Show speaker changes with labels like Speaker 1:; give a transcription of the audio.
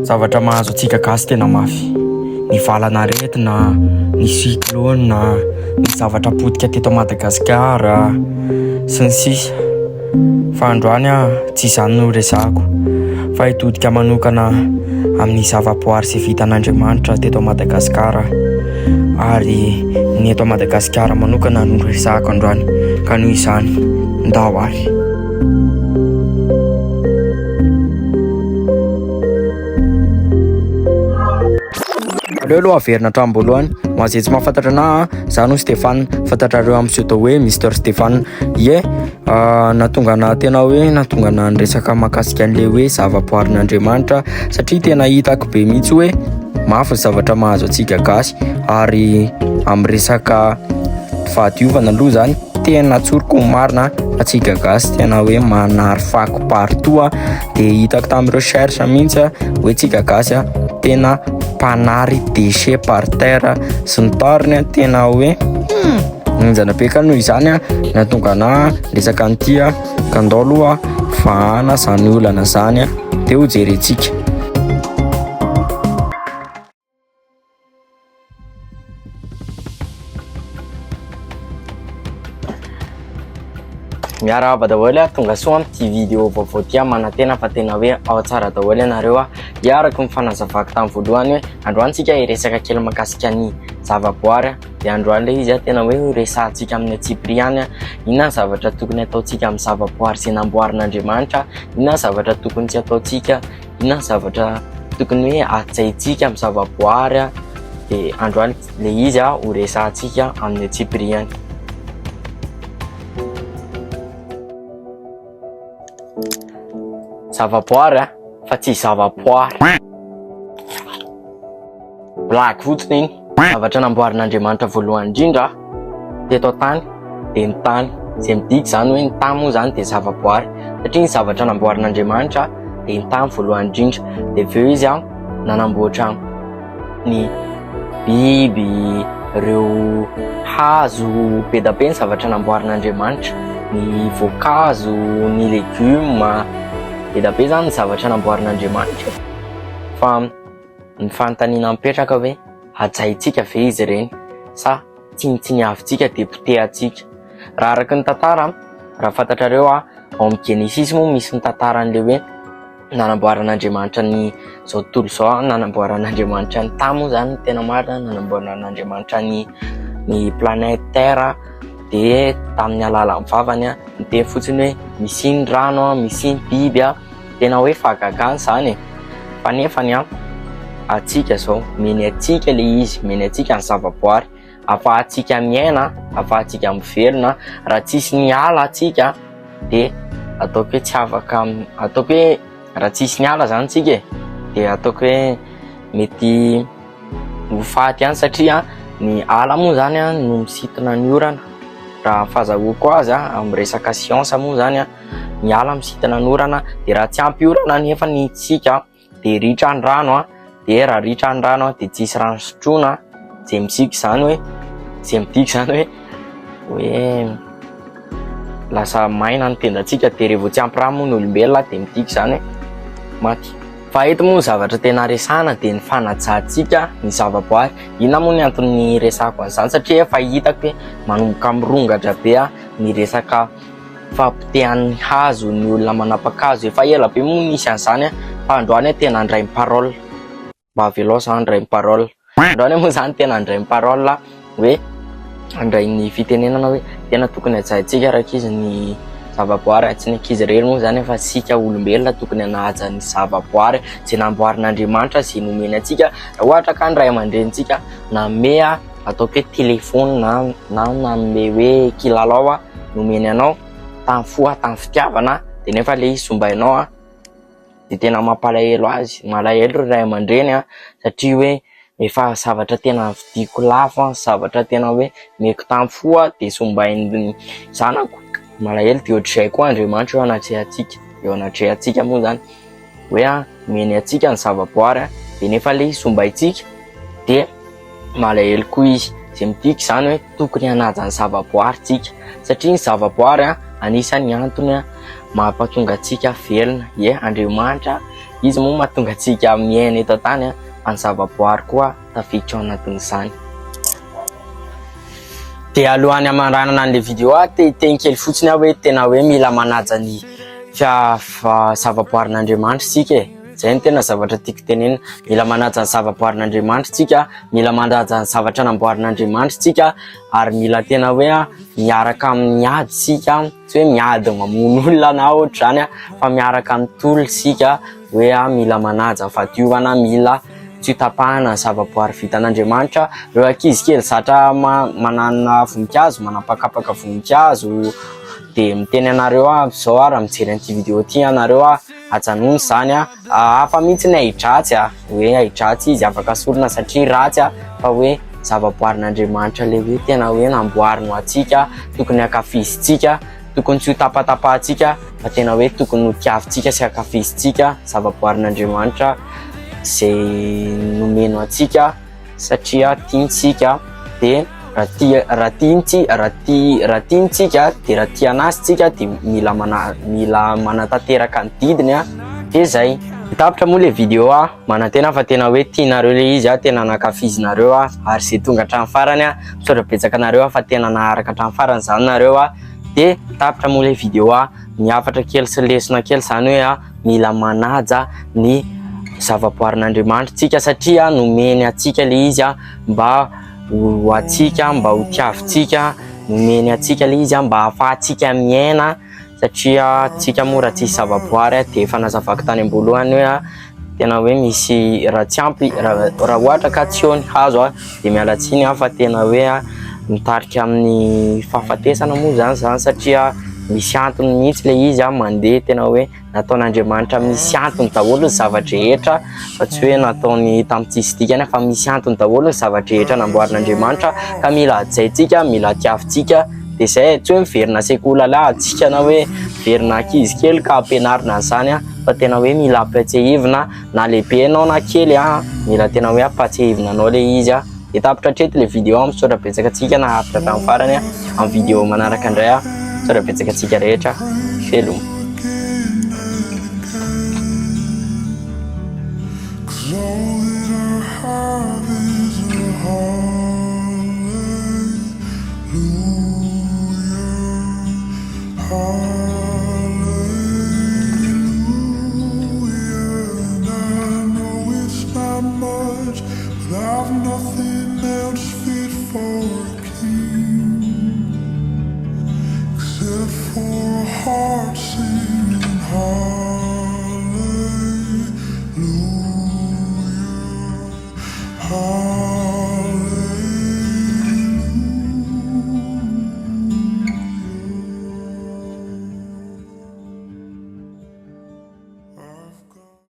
Speaker 1: Zavatra mahazo atsika gasy tena mafy. Ny valanaretina, ny cyclone, ny zavatra potika teto Madagasikara sy ny sisa. Fa androany tsy izany no resahako, fa hitodika manokana amin'ny zavaboary sy vita an'Andriamanitra teto Madagasikara. Ary ny eto Madagasikara manokana no resahako androany, ka noho izany ndao ary. Aleo aloha averina hatramin'ny mazay tsy mahafantatra anahy, zaho no Stéphane, fantatrareo amin'ny pseudo hoe Mister Stéphane. Nahatonga anahy tena hoe nahatonga anahy niresaka mahakasika an'le hoe zavaboarin'Andriamanitra, satria tena hitako be mihitsy hoe mafy ny zavatra mahazo atsika gasy. Ary amin'ny resaka fahadiovana aloha zany tena tsoriko marina atsika gasy tena hoe manary fako partout de hitako tamin'ny recherche mihitsy hoe tsika gasy tena mpanary déchet par terre sy ny tariny tena hoe nanjana be. Ka noho izany nahatonga anahy resaka an'ity ka ndao aloha fahana zany olana zany de ho jerentsika. Miarahaba daholo tonga soa amin'ity vidéo vaovao ty manantena fa tena hoe ao tsara daholo ianareo iaraka mifanazavako tamin'ny voalohany hoe androany tsika hiresaka kely mahakasika ny zavaboary de androany le izy tena hoe resahantsika amin'ny Tsipriany inona zavatra tokony ataontsika amin'ny zavaboary sy namboarin'Andriamanitra, inona zavatra tokony tsy ataontsika, inona zavatra tokony hoe atsaintsika amin'ny zavaboary de androany le izy ho resahantsika amin'ny Tsipriany. Zavaboary fa tsy zavaboary black fotsiny iny zavatra namboarin'Andriamanitra voalohany indrindra teto tany de ny tany izay midika zany hoe ny tany moa zany de zavaboary satria ny zavatra namboarin'Andriamanitra de ny tany voalohany indrindra de aveo izy nanamboatra ny biby, reo hazo be da be ny zavatra namboarin'Andriamanitra, ny voankazo, ny legioma be da be zany ny zavatra namboarin'Andriamanitra. Fa ny fanontaniana mipetraka hoe ajaintsika ve izy ireny sa tsiniavitsika de potehantsika. Raha araky ny tantara, raha fantatrareo ao amin'ny Genesis moa misy ny tantaran'le hoe nanamboarin'Andriamanitra ny zao tontolo zao, nanamboarin'Andriamanitra ny tany moa zany tena marina, nanamboarin'Andriamanitra ny planète Terre de tamin'ny alalan'ny vavany ny teny fotsiny hoe misy ny rano, misy ny biby tena hoe fahagagany zany fa nefany atsika zao meny atsika le izy, meny atsika ny zavaboary afahantsika miaina, afahantsika mivelona. Raha tsisy ny ala atsika de ataoko hoe tsy afaka, ataoko hoe raha tsisy ny ala zany tsika de ataoko hoe mety ho faty ihany satria ny ala moa zany no misintona ny orana. Raha fahazahoako azy amin'ny resaka siansa moa zany ny ala misintona ny orana de raha tsy ampy orana nefa ny tsika de ritra ny rano de raha ritra ny rano de tsisy rano sotroina zay misika zany hoe zay midika zany hoe lasa maina ny tendantsika de rehevo tsy ampy rano moa ny olombelona de midika zany maty. Fa eto moa zavatra tena resahana de ny fanajantsika ny zavaboary. Inona moa ny antony resahako an'izany satria efa hitako hoe manomboka mirongatra be ny resaka fampitehan'ny hazo, ny olona manapaka-hazo efa ela be moa nisy an'izany fa androany tena andray ny parole mba velao zany andray ny parole. Androany moa zany tena andray ny parole hoe andray ny fitenenana hoe tena tokony ajaintsika raha izy ny zavaboary, tsy ny ankizy irery moa zany fa sika olombelona tokony hanaja ny zavaboary zay namboarin'Andriamanitra zay nomeny atsika. Raha ohatra ka ny ray aman-drenitsika nanome ataoko hoe telefony na nanome hoe kilalao nomeny anao tamin'ny tamin'ny fitiavana de nefa le izy sombainao de tena mampalahelo azy, malahelo ray aman-dreny satria hoe efa zavatra tena vidiko lafo, zavatra tena hoe meko tamin'ny de sombain'ny zanako malahelo. De ohatr'izay koa Andriamanitra eo anatrehantsika moa zany hoe meny atsika ny zavaboary de nefa le izy sombaintsika de malahelo koa izy, zay midika zany hoe tokony hanaja ny zavaboary tsika satria ny zavaboary anisan'ny antony mampatonga atsika velona. Andriamanitra izy moa mahatonga antsika miaina eto tany any zavaboary koa tafiditra ao anatin'izany. De alohan'ny amaranana an'le vidéo teny kely fotsiny hoe tena hoe mila manaja ny zavaboarin'Andriamanitra tsika zay ny tena zavatra tiako tenena, mila manaja ny zavaboarin'Andriamanitra tsika, mila manaja ny zavatra namboarin'Andriamanitra tsika, ary mila tena hoe miaraka amin'ny ady tsika, tsy hoe miady mamono olona na ohatr zany fa miaraka amin'ny tolona tsika hoe mila manaja fadiovana, mila tsy tapahana zavaboary vitan'Andriamanitra. Ireo ankizy kely zatra manana voninkazo, manapakapaka voninkazo de miteny anareo zao raha mijery an'ity vidéo ty anareo ajanony zany afa mihitsy ny aidratsy hoe aidratsy izy afaka sorona satria ratsy fa hoe zavaboarin'Andriamanitra le hoe tena hoe namboariny ho antsika, tokony akafizintsika, tokony tsy ho tapatapahantsika fa tena hoe tokony ho tiavintsika sy akafizintsika zavaboarin'Andriamanitra zay nomeno antsika satria tiantsika. De raha tiantsika de raha tianazy tsika de mila manatanteraka ny didiny de zay. Tapitra moa le vidéo manantena fa tena hoe tianareo le izy tena nakafizinareo ary zay tonga hatramin'ny farany misaotra betsaka anareo fa tena naharaka hatramin'ny farany zany nareo de tapitra moa le vidéo miafatra kely sy lesona kely zany hoe mila manaja ny zavaboarin'Andriamanitra tsika satria nomeny atsika le izy mba ho atsika, mba ho tiavintsika, nomeny atsika le izy mba ahafahantsika miaina satria tsika moa raha tsisy zavaboary de efa nazavako tany am-boalohany hoe tena hoe misy raha tsy ampy raha ohatra ka tsy eo ny hazo de miala tsiny fa tena hoe mitarika amin'ny fahafatesana moa zany satria misy antony mihitsy le izy mandeha tena hoe nataon'Andriamanitra misy antony daholo ny zavatra rehetra fa tsy hoe nataony tamin'tsisy dikany fa misy antony daholo ny zavatra rehetra namboarin'Andriamanitra ka mila hajaintsika, mila tiavintsika de zay tsy hoe miverina sekolalà atsika na hoe miverina ankizy kely ka ampianarina an'izany fa tena hoe mila ampatsiahivina na lehibe anao na kely mila tena hoe ampatsiahivina anao le izy de tapitra hatreto le vidéo misaotra betsaka antsika na hafitra tamin'ny farany amin'ny vidéo manaraka indray misaotra betsaka antsika rehetra veloma.
Speaker 2: I've nothing else fit for a king except for a heart singing hallelujah, hallelujah.